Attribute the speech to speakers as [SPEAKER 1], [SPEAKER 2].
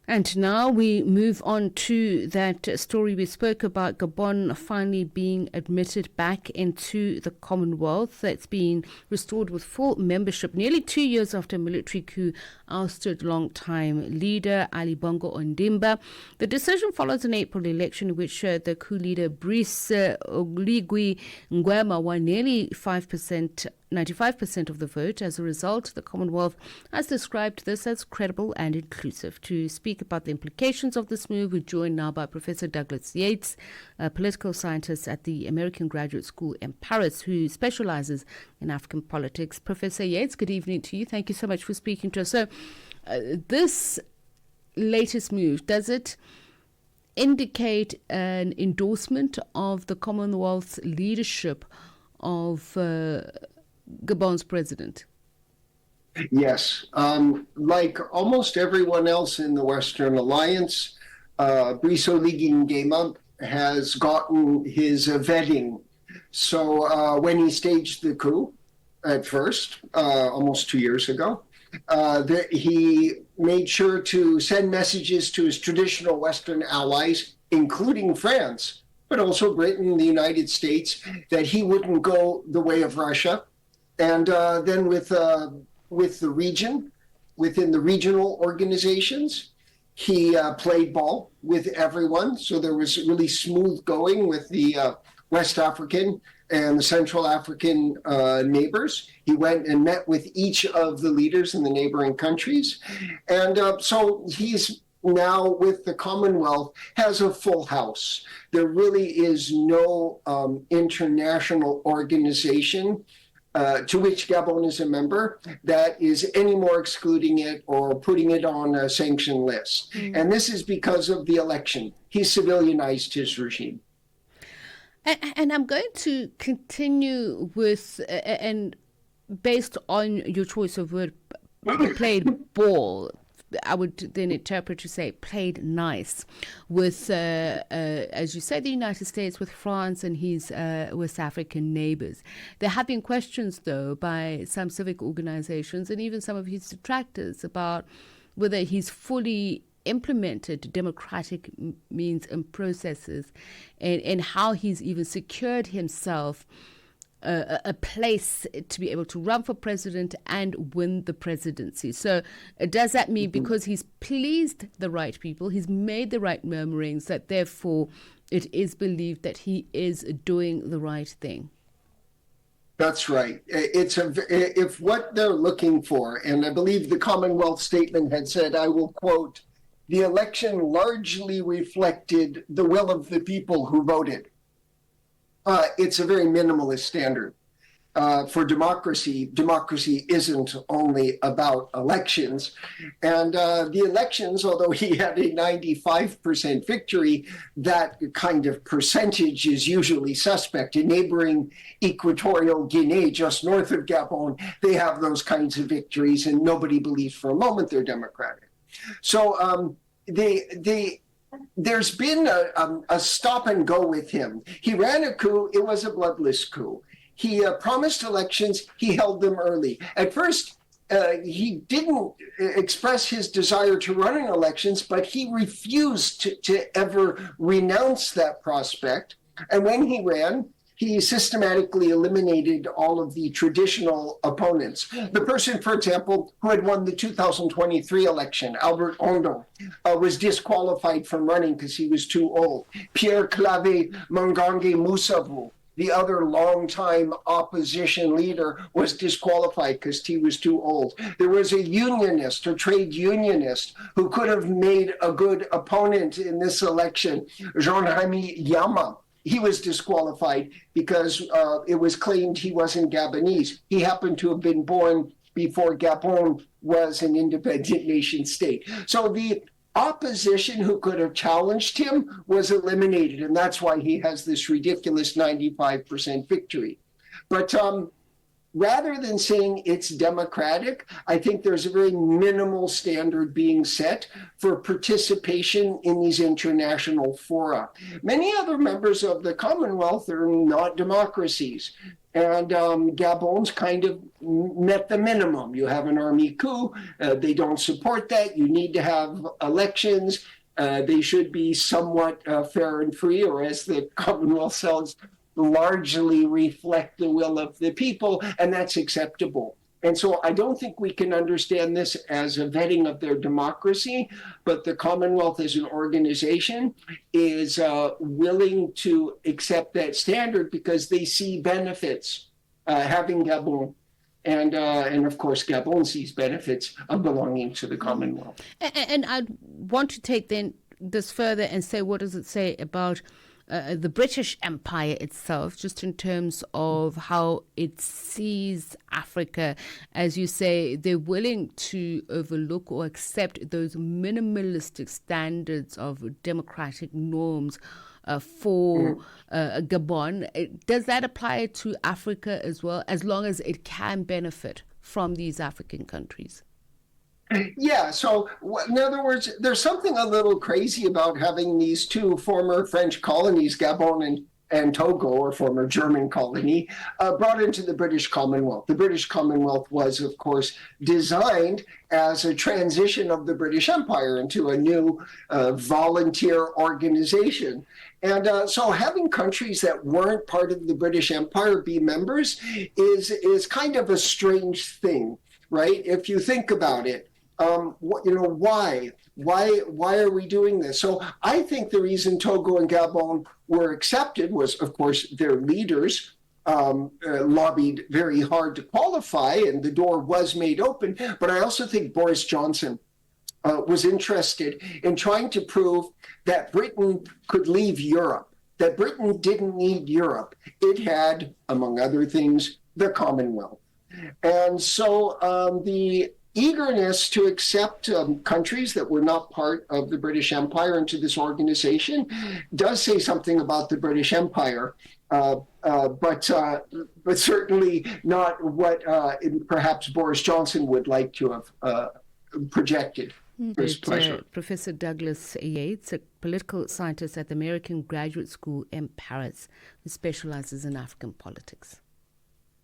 [SPEAKER 1] And now we move on to that story we spoke about, Gabon finally being admitted back into the Commonwealth. It's been restored with full membership nearly 2 years after a military coup ousted long-time leader Ali Bongo Ondimba. The decision follows an April election in which the coup leader Brice Oligui Nguema won nearly 95% of the vote. As a result, the Commonwealth has described this as credible and inclusive. To speak about the implications of this move, we're joined now by Professor Douglas Yates, a political scientist at the American Graduate School in Paris, who specializes in African politics. Professor Yates, good evening to you. Thank you so much for speaking to us. So, this latest move, does it indicate an endorsement of the Commonwealth's leadership of Gabon's president?
[SPEAKER 2] Yes. Like almost everyone else in the Western Alliance, Brice Oligui Nguema has gotten his vetting. So when he staged the coup at first, almost 2 years ago, he made sure to send messages to his traditional Western allies, including France, but also Britain and the United States, that he wouldn't go the way of Russia. And then with the region, within the regional organizations, he played ball with everyone. So there was really smooth going with the West African and the Central African neighbors. He went and met with each of the leaders in the neighboring countries. And so he's now with the Commonwealth has a full house. There really is no international organization to which Gabon is a member that is any more excluding it or putting it on a sanction list. And this is because of the election. He civilianized his regime.
[SPEAKER 1] And I'm going to continue with, and based on your choice of word, played ball, I would then interpret to say played nice with, as you say, the United States, with France and his West African neighbors. There have been questions, though, by some civic organizations and even some of his detractors about whether he's fully implemented democratic means and processes, and how he's even secured himself a place to be able to run for president and win the presidency. So does that mean because he's pleased the right people, he's made the right murmurings, that therefore it is believed that he is doing the right thing?
[SPEAKER 2] That's right. If what they're looking for, and I believe the Commonwealth statement had said, I will quote, the election largely reflected the will of the people who voted. It's a very minimalist standard. For democracy, democracy isn't only about elections. And the elections, although he had a 95% victory, that kind of percentage is usually suspect. In neighboring Equatorial Guinea, just north of Gabon, they have those kinds of victories, and nobody believes for a moment they're democratic. So there's been a stop and go with him. He ran a coup. It was a bloodless coup. He promised elections. He held them early. At first, he didn't express his desire to run in elections, but he refused to ever renounce that prospect. And when he ran, he systematically eliminated all of the traditional opponents. The person, for example, who had won the 2023 election, Albert Ondo, was disqualified from running because he was too old. Pierre Claver Mangange Moussavu, the other longtime opposition leader, was disqualified because he was too old. There was a unionist, a trade unionist, who could have made a good opponent in this election, Jean-Remy Yama. He was disqualified because it was claimed he wasn't Gabonese. He happened to have been born before Gabon was an independent nation state. So the opposition who could have challenged him was eliminated, and that's why he has this ridiculous 95% victory. But rather than saying it's democratic, I think there's a very minimal standard being set for participation in these international fora. Many other members of the Commonwealth are not democracies. And Gabon's kind of met the minimum. You have an army coup. They don't support that. You need to have elections. They should be somewhat fair and free, or as the Commonwealth says, largely reflect the will of the people, and that's acceptable. And so I don't think we can understand this as a vetting of their democracy, but the Commonwealth as an organization is willing to accept that standard because they see benefits having Gabon. And of course, Gabon sees benefits of belonging to the Commonwealth.
[SPEAKER 1] And I want to take then this further and say, what does it say about the British Empire itself, just in terms of how it sees Africa? As you say, they're willing to overlook or accept those minimalistic standards of democratic norms for Gabon. Does that apply to Africa as well, as long as it can benefit from these African countries?
[SPEAKER 2] Yeah, so in other words, there's something a little crazy about having these two former French colonies, Gabon and Togo, or former German colony, brought into the British Commonwealth. The British Commonwealth was, of course, designed as a transition of the British Empire into a new volunteer organization. And so having countries that weren't part of the British Empire be members is kind of a strange thing, right? If you think about it. Why are we doing this? So I think the reason Togo and Gabon were accepted was, of course, their leaders lobbied very hard to qualify, and the door was made open. But I also think Boris Johnson was interested in trying to prove that Britain could leave Europe, that Britain didn't need Europe. It had, among other things, the Commonwealth. And so the eagerness to accept countries that were not part of the British Empire into this organization does say something about the British Empire, but certainly not what perhaps Boris Johnson would like to have projected.
[SPEAKER 1] Professor Douglas Yates, a political scientist at the American Graduate School in Paris, who specializes in African politics.